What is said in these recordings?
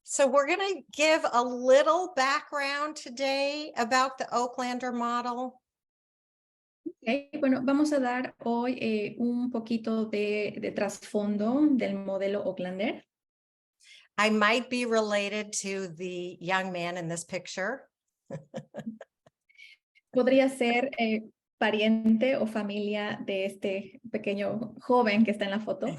So we're going to give a little background today about the Oaklander model. Okay, bueno, vamos a dar hoy un poquito de trasfondo del modelo Oaklander. I might be related to the young man in this picture. Podría ser pariente o familia de este pequeño joven que está en la foto.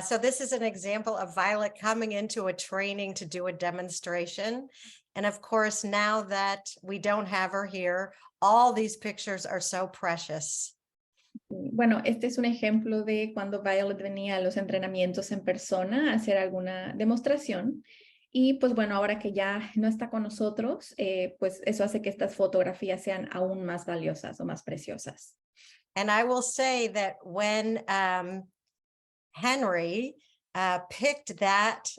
So this is an example of Violet coming into a training to do a demonstration. And of course, now that we don't have her here, all these pictures are so precious. Bueno, este es un ejemplo de cuando Violet venía a los entrenamientos en persona a hacer alguna demostración. Y pues bueno, ahora que ya no está con nosotros, pues eso hace que estas fotografías sean aún más valiosas o más preciosas. And I will say that when Henry picked that,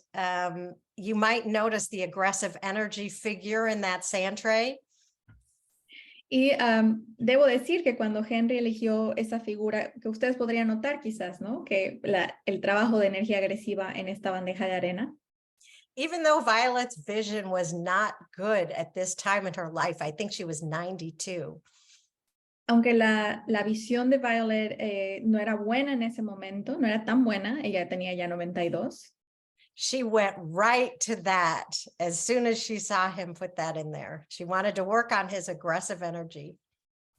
you might notice the aggressive energy figure in that sand tray. Y debo decir que cuando Henry eligió esa figura, que ustedes podrían notar quizás, ¿no? Que el trabajo de energía agresiva en esta bandeja de arena. Even though Violet's vision was not good at this time in her life, I think she was 92. Aunque la visión de Violet no era buena en ese momento, no era tan buena, ella tenía ya 92. She went right to that as soon as she saw him put that in there. She wanted to work on his aggressive energy.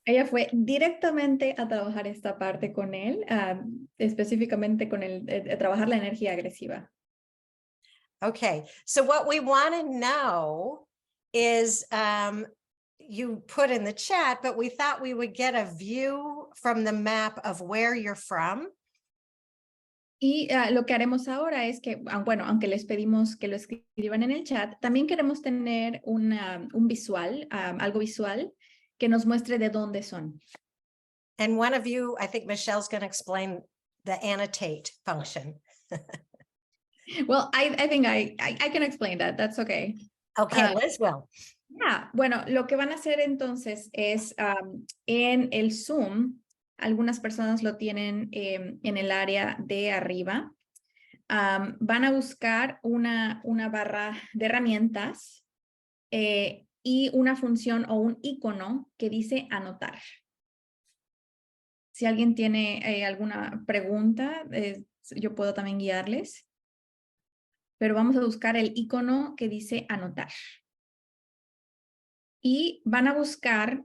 Ella fue directamente a trabajar esta parte con él, específicamente con trabajar la energía agresiva. Okay, so what we want to know is, you put in the chat, but we thought we would get a view from the map of where you're from. Y lo que haremos ahora es que, bueno, aunque les pedimos que lo escriban en el chat, también queremos tener un visual, algo visual que nos muestre de dónde son. And one of you, I think Michelle's going to explain the annotate function. Well, I think I can explain that. That's okay. Okay, Liz will. Yeah, bueno, lo que van a hacer entonces es en el Zoom, algunas personas lo tienen en el área de arriba. Van a buscar una barra de herramientas y una función o un icono que dice anotar. Si alguien tiene alguna pregunta, yo puedo también guiarles. Pero vamos a buscar el icono que dice anotar. Y van a buscar,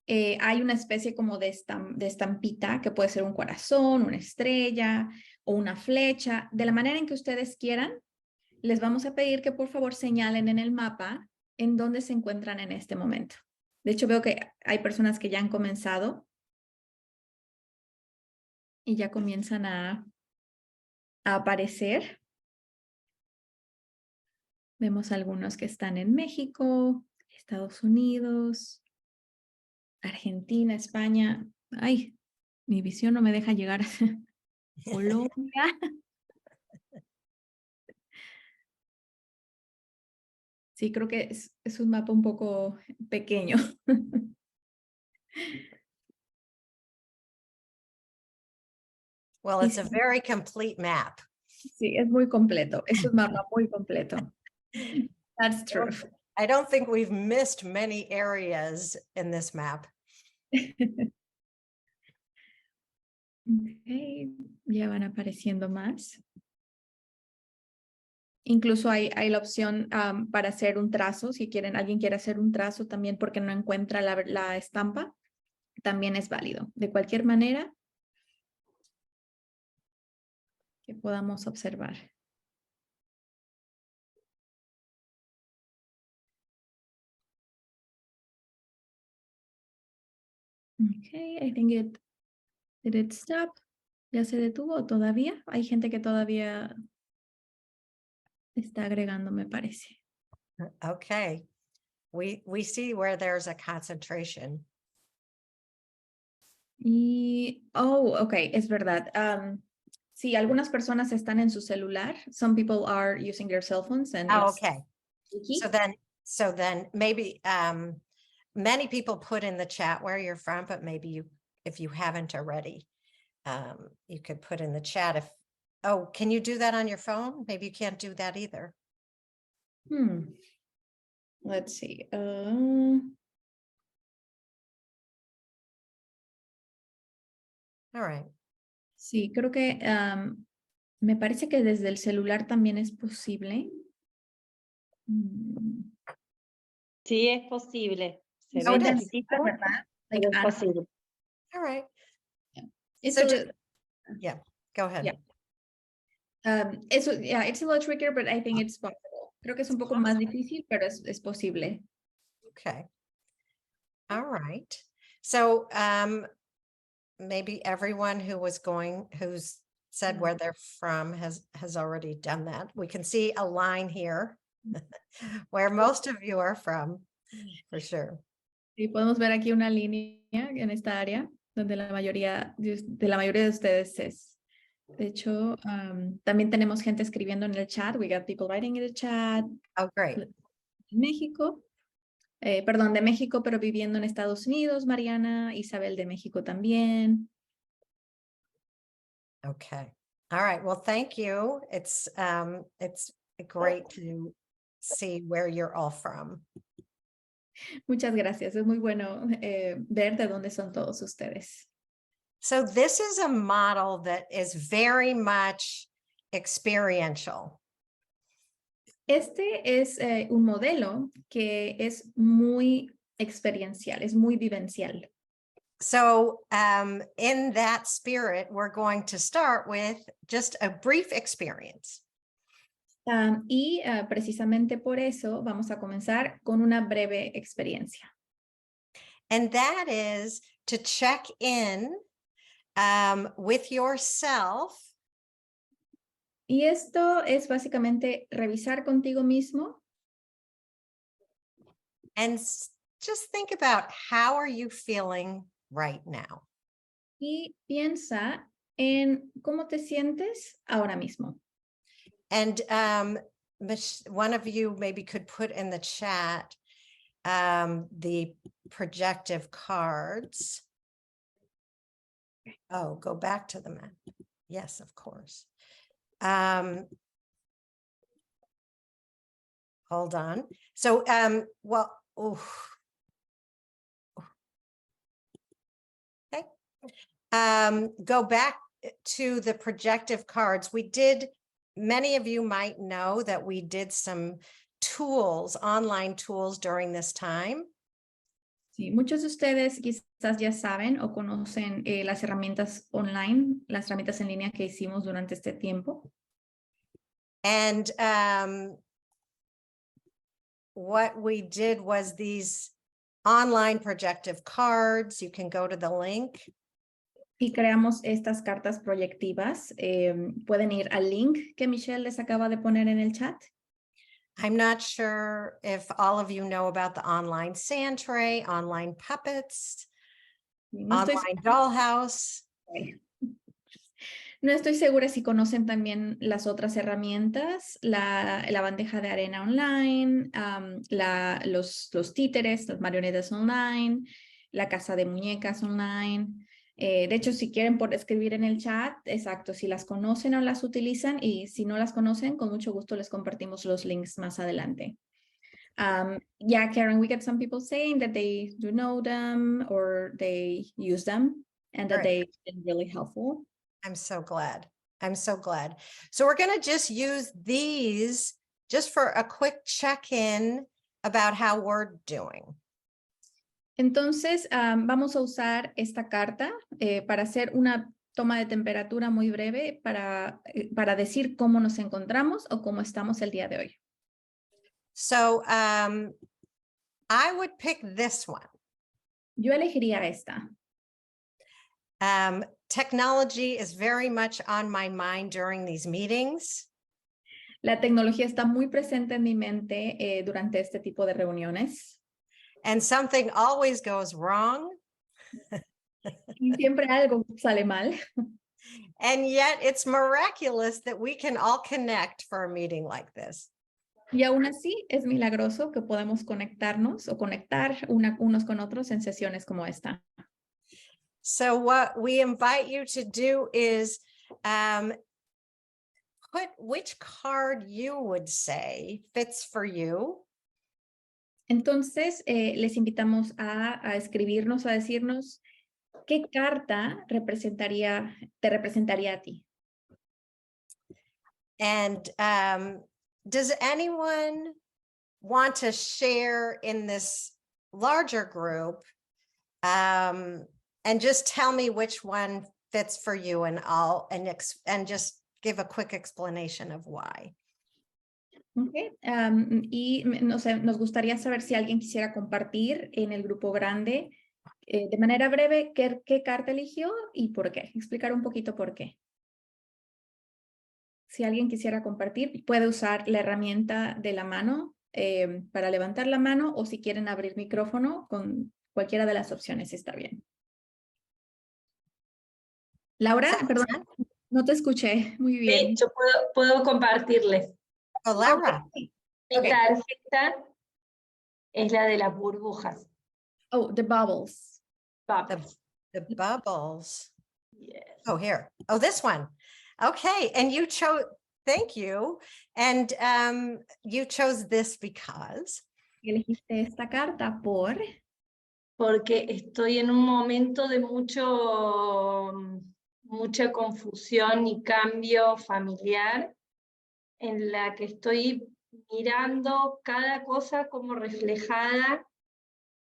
hay una especie como de estampita que puede ser un corazón, una estrella o una flecha. De la manera en que ustedes quieran, les vamos a pedir que por favor señalen en el mapa en dónde se encuentran en este momento. De hecho, veo que hay personas que ya han comenzado y ya comienzan a aparecer. Vemos algunos que están en México, Estados Unidos, Argentina, España. Ay, mi visión no me deja llegar a Colombia. Sí, creo que es un mapa un poco pequeño. Well, it's a very complete map. Sí, es muy completo. Es un mapa muy completo. That's true. I don't think we've missed many areas in this map. Okay, ya van apareciendo más. Incluso hay la opción para hacer un trazo. Si alguien quiere hacer un trazo también porque no encuentra la estampa, también es válido. De cualquier manera que podamos observar. Okay, I think did it stop? ¿Ya se detuvo todavía? Hay gente que todavía está agregando, me parece. Okay, we see where there's a concentration. Okay, es verdad. Sí, algunas personas están en su celular. Some people are using their cell phones. And okay. So then maybe many people put in the chat where you're from, but maybe if you haven't already, you could put in the chat Oh, can you do that on your phone? Maybe you can't do that either. Let's see. All right. Sí, creo que me parece que desde el celular también es posible. Sí, es posible. Se Sí, ve it is. chiquitito, ¿verdad? pero es posible. All right. It's So a, yeah, go ahead. yeah. It's a lot trickier, but I think it's possible. Creo que es un poco más difícil, pero es posible. Okay. All right. So maybe everyone who's said where they're from has already done that. We can see a line here where most of you are from, for sure. Y podemos ver aquí una línea en esta área donde la mayoría de ustedes es. De hecho, también tenemos gente escribiendo en el chat. We got people writing in the chat. Oh, great. México. Perdón, de México, pero viviendo en Estados Unidos, Mariana, Isabel de México también. Okay. All right. Well, thank you. It's great to see where you're all from. Muchas gracias. Es muy bueno ver de dónde son todos ustedes. So this is a model that is very much experiential. Este es un modelo que es muy experiencial, es muy vivencial. So in that spirit, we're going to start with just a brief experience. Precisamente por eso vamos a comenzar con una breve experiencia. And that is to check in with yourself. Y esto es básicamente revisar contigo mismo. And just think about how are you feeling right now? Y piensa en cómo te sientes ahora mismo. And one of you maybe could put in the chat the projective cards. Oh, go back to the map. Yes, of course. Hold on. So, well, okay. Go back to the projective cards. Many of you might know that we did some tools, online tools during this time. Sí, muchos de ustedes quizás ya saben o conocen las herramientas online, las herramientas en línea que hicimos durante este tiempo. And what we did was these online projective cards. You can go to the link. Y creamos estas cartas proyectivas. Pueden ir al link que Michelle les acaba de poner en el chat. I'm not sure if all of you know about the online sand tray, online puppets, online dollhouse. No estoy segura si conocen también las otras herramientas, la bandeja de arena online, los títeres, las marionetas online, la casa de muñecas online. De hecho, si quieren por escribir en el chat, exacto, si las conocen o las utilizan, y si no las conocen, con mucho gusto les compartimos los links más adelante. Yeah, Karen, we get some people saying that they do know them or they use them and that they've been really helpful. I'm so glad. I'm so glad. So we're going to just use these just for a quick check-in about how we're doing. Entonces, vamos a usar esta carta para hacer una toma de temperatura muy breve para decir cómo nos encontramos o cómo estamos el día de hoy. So I would pick this one. Yo elegiría esta. Technology is very much on my mind during these meetings. La tecnología está muy presente en mi mente durante este tipo de reuniones. And something always goes wrong. Y siempre algo sale mal. And yet it's miraculous that we can all connect for a meeting like this. Y aún así es milagroso que podamos conectarnos o conectar unos con otros en sesiones como esta. So what we invite you to do is put which card you would say fits for you. Entonces, les invitamos a escribirnos, a decirnos qué carta te representaría a ti. And does anyone want to share in this larger group and just tell me which one fits for you and just give a quick explanation of why? Okay. Y no sé, nos gustaría saber si alguien quisiera compartir en el grupo grande de manera breve qué carta eligió y por qué. Explicar un poquito por qué. Si alguien quisiera compartir, puede usar la herramienta de la mano para levantar la mano o si quieren abrir micrófono con cualquiera de las opciones está bien. Laura, perdón, no te escuché muy bien. Sí, yo puedo compartirles. Oh, Laura. Mi Okay. tarjeta es la de las burbujas. Oh, the bubbles. Bubbles. The bubbles. Yes. Oh, here. Oh, this one. Okay. And you chose, thank you. And you chose this because? Elegiste esta carta Porque estoy en un momento de mucha confusión y cambio familiar, en la que estoy mirando cada cosa como reflejada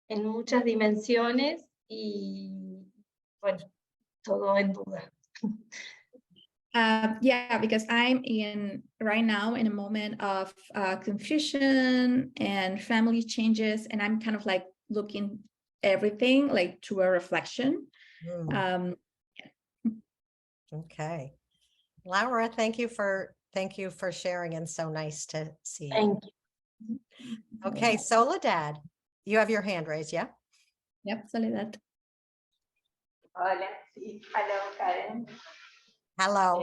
en muchas dimensiones y bueno, todo en duda. Yeah, because I'm right now in a moment of confusion and family changes, and I'm kind of like looking everything like through a reflection. Okay. Laura, thank you for sharing, and so nice to see you. Thank you. Okay, Soledad, you have your hand raised, yeah? Yep, Soledad. Hola, sí, hello Karen. Hello.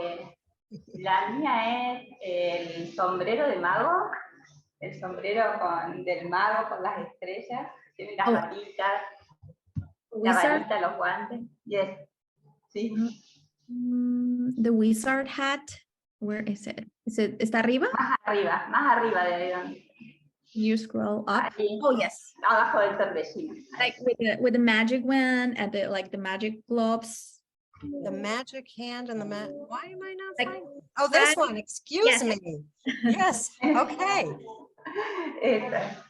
La mía es el sombrero de mago, el sombrero del mago con las estrellas, tiene las patitas, la varita, los guantes. Yes. Sí. The wizard hat, where is it? ¿Está arriba? Más arriba de donde. You scroll up. Ahí, Oh, yes. abajo del torbellino. Like with the magic wand and the magic gloves. The magic hand and why am I not Like finding? Oh, this one, excuse me. Yes, okay. Esa.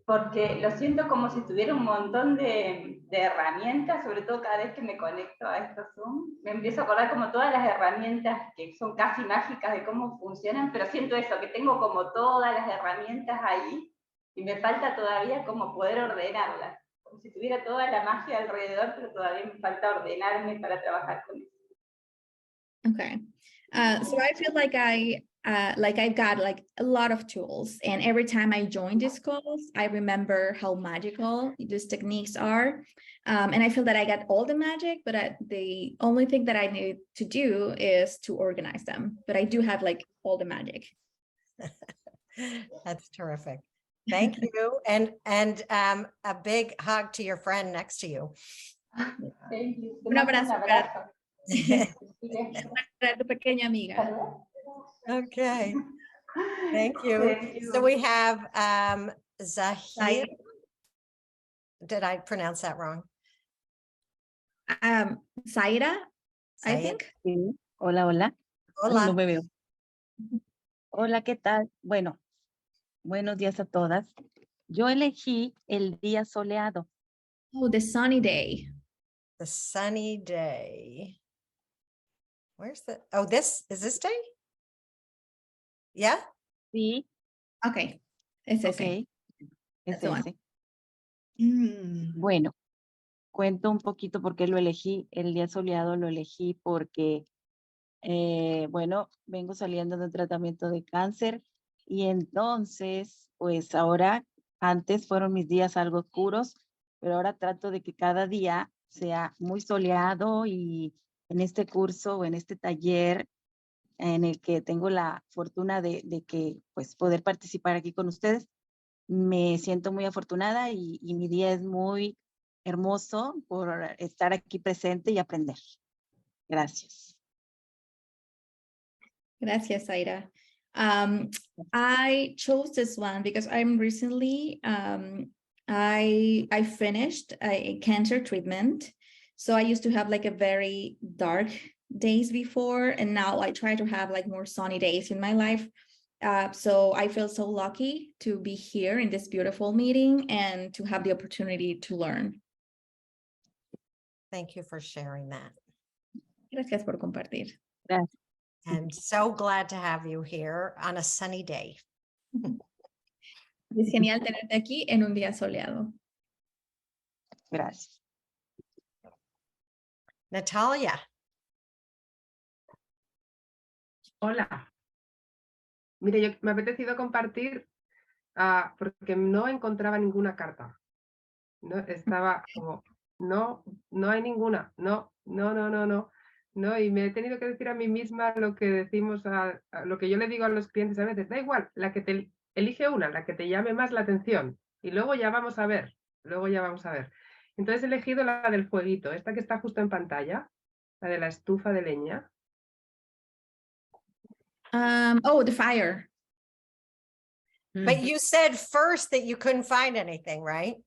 Porque lo siento como si tuviera un montón de herramientas, sobre todo cada vez que me conecto a estos Zoom, me empiezo a acordar como todas las herramientas que son casi mágicas de cómo funcionan, pero siento eso, que tengo como todas las herramientas ahí y me falta todavía como poder ordenarlas, como si tuviera toda la magia alrededor, pero todavía me falta ordenarme para trabajar con eso. Okay. So I feel like I've got like a lot of tools, and every time I join these calls, I remember how magical these techniques are. And I feel that I got all the magic, but the only thing that I need to do is to organize them. But I do have like all the magic. That's terrific. Thank you. And a big hug to your friend next to you. Thank you. Un abrazo. abrazo. Para tu pequeña amiga. Okay. Thank you. So we have Zahir. Did I pronounce that wrong? Zaira, I Zahir. think. Sí. Hola, hola. Hola. No me veo. Hola, ¿qué tal? Bueno, buenos días a todas. Yo elegí el día soleado. Oh, the sunny day. The sunny day. Where's the, oh, is this day? Yeah? Sí, Okay. Es ese. ok. Es That's the one. ese. Bueno, cuento un poquito por qué lo elegí. El día soleado lo elegí porque, bueno, vengo saliendo de un tratamiento de cáncer y entonces, pues ahora, antes fueron mis días algo oscuros, pero ahora trato de que cada día sea muy soleado y en este curso o en este taller en el que tengo la fortuna de que, pues, poder participar aquí con ustedes, me siento muy afortunada y mi día es muy hermoso por estar aquí presente y aprender. Gracias. Gracias, Zaira. I chose this one because I'm recently, I finished a cancer treatment. So I used to have like a very dark days before, and now I try to have like more sunny days in my life. So I feel so lucky to be here in this beautiful meeting and to have the opportunity to learn. Thank you for sharing that. Gracias por compartir. Gracias. And so glad to have you here on a sunny day. Es genial tenerte aquí en un día soleado. Gracias. Natalia. Hola. Mire, me ha apetecido compartir porque no encontraba ninguna carta. No, estaba como, no hay ninguna, no, y me he tenido que decir a mí misma lo que decimos, a lo que yo le digo a los clientes a veces, da igual, elige una, la que te llame más la atención, y luego ya vamos a ver, Entonces he elegido la del fueguito, esta que está justo en pantalla, la de la estufa de leña. Oh, the fire. But you said first that you couldn't find anything, right?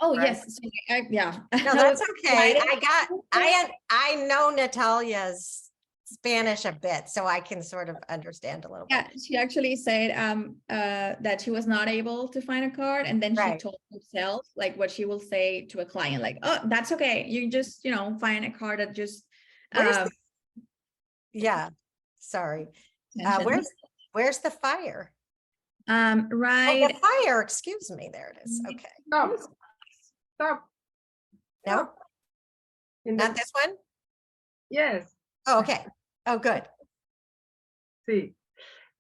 Oh, Right. yes. So yeah. No, that's okay. I know Natalia's Spanish a bit, so I can sort of understand a little bit. Yeah, she actually said that she was not able to find a card, and then Right. she told herself like what she will say to a client, like, "Oh, that's okay. You just, find a card that just." Where's the- Yeah, sorry. mentioned. Where's the fire? Oh, Right. the fire, excuse me, there it is. Okay. Stop. No, In the- not this one? Yes. Oh, okay. Oh, good. Sí.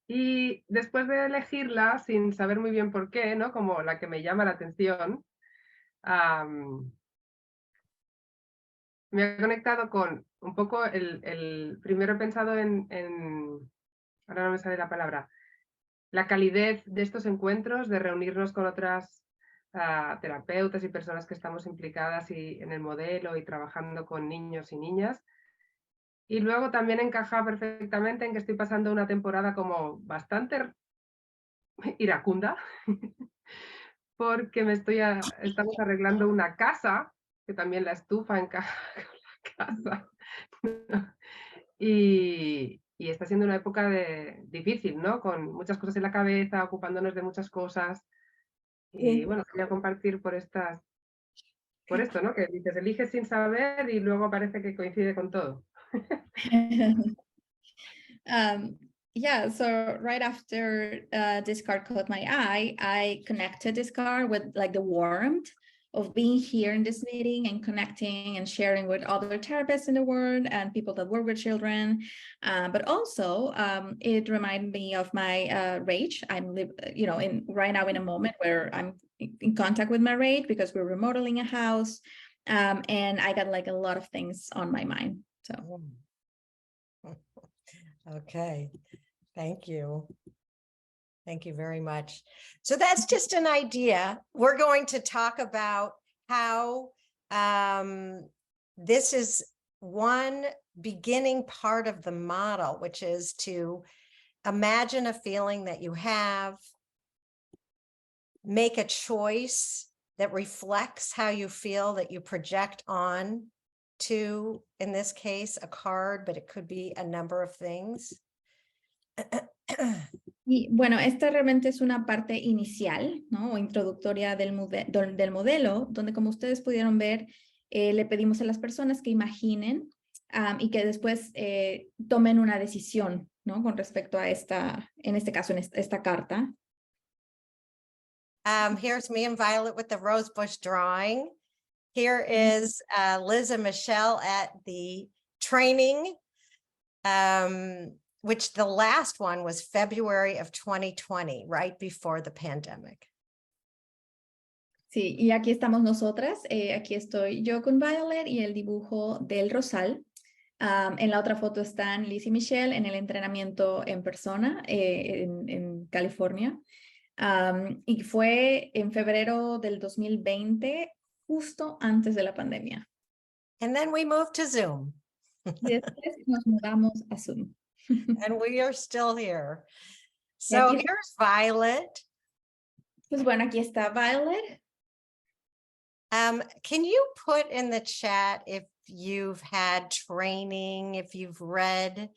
Y después de elegirla, sin saber muy bien por qué, ¿no? Como la que me llama la atención, me he conectado con un poco primero he pensado ahora no me sale la palabra, la calidez de estos encuentros, de reunirnos con otras terapeutas y personas que estamos implicadas en el modelo y trabajando con niños y niñas. Y luego también encaja perfectamente en que estoy pasando una temporada como bastante iracunda, porque estamos arreglando una casa, que también la estufa encaja con la casa. Y está siendo una época difícil, ¿no? Con muchas cosas en la cabeza, ocupándonos de muchas cosas. Y bueno, quería compartir por esto, ¿no? Que dices, eliges sin saber y luego parece que coincide con todo. Yeah, so right after this card caught my eye, I connected this card with like the warmth of being here in this meeting and connecting and sharing with other therapists in the world and people that work with children. But also it reminded me of my rage. I'm right now in a moment where I'm in contact with my rage because we're remodeling a house, and I got like a lot of things on my mind. So. Okay, thank you. Thank you very much. So that's just an idea. We're going to talk about how this is one beginning part of the model, which is to imagine a feeling that you have, make a choice that reflects how you feel, that you project on to, in this case, a card, but it could be a number of things. Y bueno, esta realmente es una parte inicial, ¿no? O introductoria del modelo, donde como ustedes pudieron ver, le pedimos a las personas que imaginen y que después tomen una decisión, ¿no? Con respecto a en este caso, esta carta. Here's me and Violet with the rose bush drawing. Here is Liz and Michelle at the training, which the last one was February of 2020, right before the pandemic. Sí, y aquí estamos nosotras. Aquí estoy yo con Violet y el dibujo del rosal. En la otra foto están Liz y Michelle en el entrenamiento en persona en California. Y fue en febrero del 2020, justo antes de la pandemia. And then we moved to Zoom. Y después nos mudamos a Zoom. And we are still here. So aquí- here's Violet. Pues bueno, aquí está Violet. Can you put in the chat if you've had training, if you've read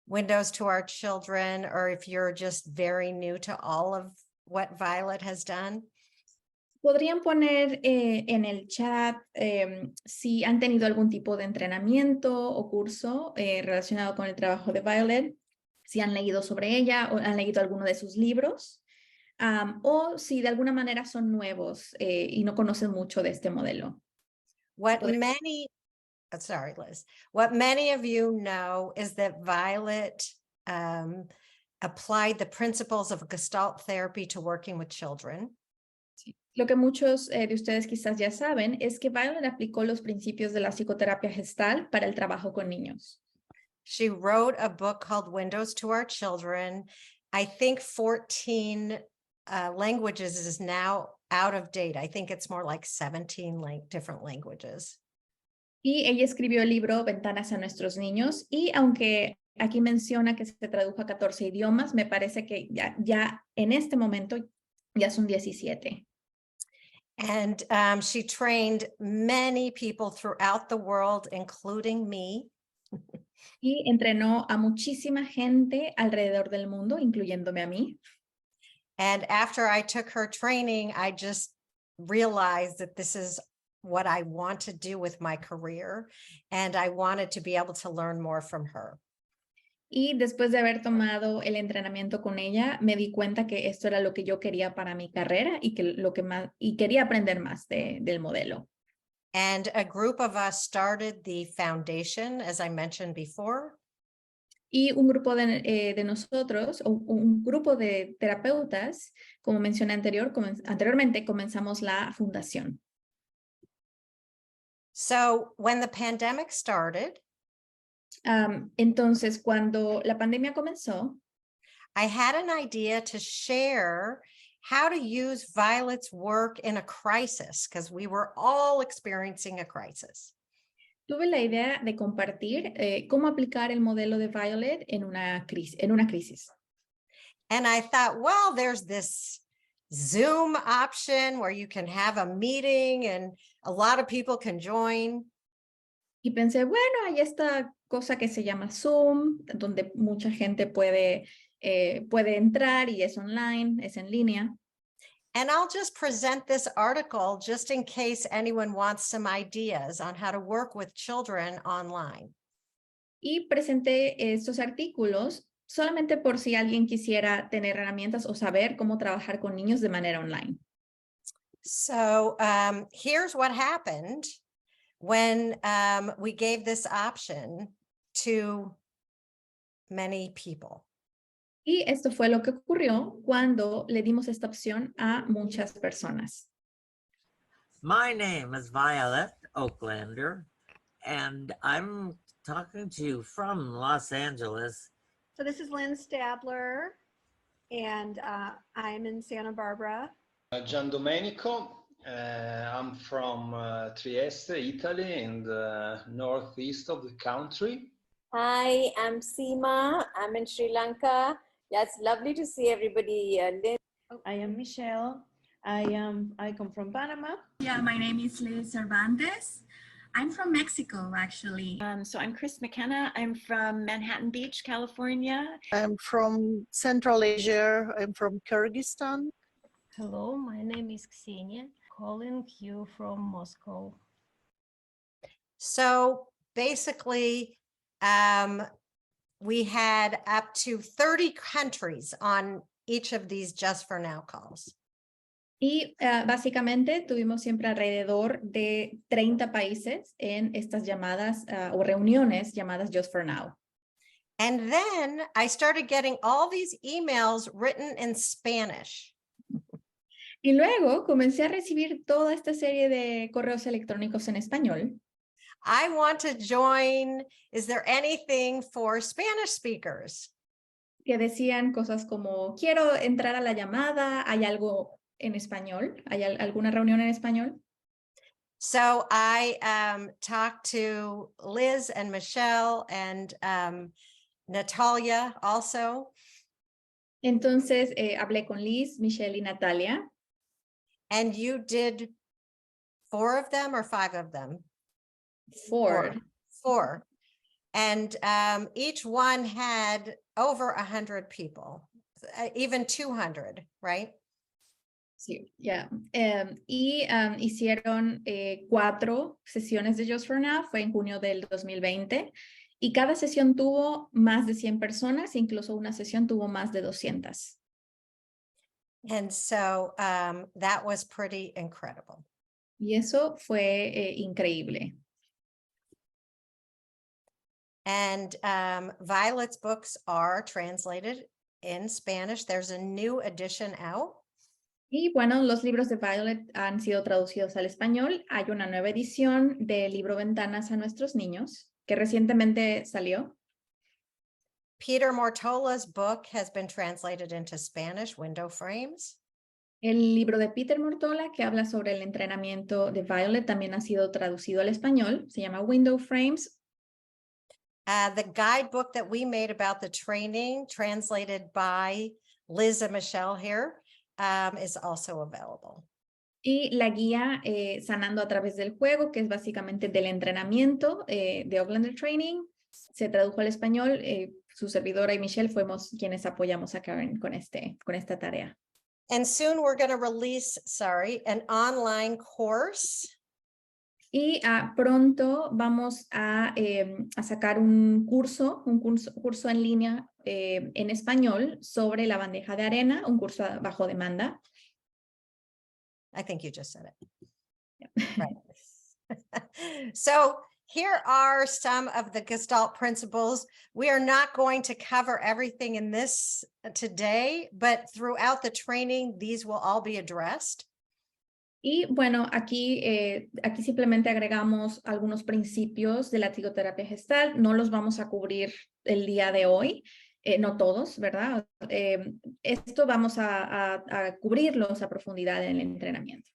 Windows to Our Children, or if you're just very new to all of what Violet has done? ¿Podrían poner en el chat si han tenido algún tipo de entrenamiento o curso relacionado con el trabajo de Violet? Si han leído sobre ella o han leído alguno de sus libros, o si de alguna manera son nuevos y no conocen mucho de este modelo. What many, sorry, Liz, what many of you know is that Violet applied the principles of Gestalt therapy to working with children. Lo que muchos de ustedes quizás ya saben es que Violet aplicó los principios de la psicoterapia gestal para el trabajo con niños. She wrote a book called Windows to Our Children. I think 14 languages is now out of date. I think it's more like 17 different languages. Y ella escribió el libro Ventanas a nuestros niños, y aunque aquí menciona que se tradujo a 14 idiomas, me parece que ya en este momento ya son 17. And she trained many people throughout the world, including me. Y entrenó a muchísima gente alrededor del mundo, incluyéndome a mí. And after I took her training, I just realized that this is what I want to do with my career. And I wanted to be able to learn more from her. Y después de haber tomado el entrenamiento con ella, me di cuenta que esto era lo que yo quería para mi carrera y que lo que más, y quería aprender más del modelo. And a group of us started the foundation, as I mentioned before. Y un grupo de nosotros, o un grupo de terapeutas, como mencioné anteriormente, comenzamos la fundación. So when the pandemic started, Entonces, cuando la pandemia comenzó, I had an idea to share how to use Violet's work in a crisis, because we were all experiencing a crisis. tuve la idea de compartir cómo aplicar el modelo de Violet en una crisis. And I thought, well, there's this Zoom option where you can have a meeting and a lot of people can join. Y pensé, bueno, hay esta cosa que se llama Zoom, donde mucha gente puede entrar y es online, es en línea. And I'll just present this article just in case anyone wants some ideas on how to work with children online. Y presenté estos artículos solamente por si alguien quisiera tener herramientas o saber cómo trabajar con niños de manera online. So here's what happened when we gave this option to many people. Y esto fue lo que ocurrió cuando le dimos esta opción a muchas personas. My name is Violet Oaklander, and I'm talking to you from Los Angeles. So this is Lynn Stabler, and I'm in Santa Barbara. Gian Domenico, I'm from Trieste, Italy, in the northeast of the country. Hi, I'm Seema. I'm in Sri Lanka. Yeah, it's lovely to see everybody. Lynn. I am Michelle. I come from Panama. Yeah, my name is Liz Cervantes. I'm from Mexico, actually. So I'm Chris McKenna. I'm from Manhattan Beach, California. I'm from Central Asia. I'm from Kyrgyzstan. Hello, my name is Ksenia, calling you from Moscow. So basically, we had up to 30 countries on each of these Just for Now calls. Y básicamente tuvimos siempre alrededor de 30 países en estas llamadas o reuniones llamadas Just for Now. And then I started getting all these emails written in Spanish. Y luego comencé a recibir toda esta serie de correos electrónicos en español. I want to join. Is there anything for Spanish speakers? Que decían cosas como, quiero entrar a la llamada, ¿hay algo en español? ¿Hay alguna reunión en español? So I talked to Liz and Michelle, and Natalia also. Entonces, hablé con Liz, Michelle y Natalia. And you did 4 of them or 5 of them? Four. 4. And each one had over 100 people, even 200, right? Sí, ya. Hicieron 4 sesiones de Just for Now, fue en junio del 2020, y cada sesión tuvo más de 100 personas, incluso una sesión tuvo más de 200. And so that was pretty incredible. Y eso fue increíble. And Violet's books are translated in Spanish. There's a new edition out. Y bueno, los libros de Violet han sido traducidos al español. Hay una nueva edición del libro Ventanas a nuestros niños, que recientemente salió. Peter Mortola's book has been translated into Spanish, Window Frames. El libro de Peter Mortola, que habla sobre el entrenamiento de Violet, también ha sido traducido al español. Se llama Window Frames. The guidebook that we made about the training, translated by Liz and Michelle here, is also available. Y la guía Sanando a través del juego, que es básicamente del entrenamiento de Outlander Training, se tradujo al español. Su servidora y Michelle fuimos quienes apoyamos a Karen con esta tarea. And soon we're going to release, an online course. Y pronto vamos a sacar un curso en línea en español sobre la bandeja de arena, un curso bajo demanda. I think you just said it. Right. So here are some of the Gestalt principles. We are not going to cover everything in this today, but throughout the training, these will all be addressed. Y bueno, aquí simplemente agregamos algunos principios de la psicoterapia gestal. No los vamos a cubrir el día de hoy, no todos, ¿verdad? Esto vamos a cubrirlos a profundidad en el entrenamiento.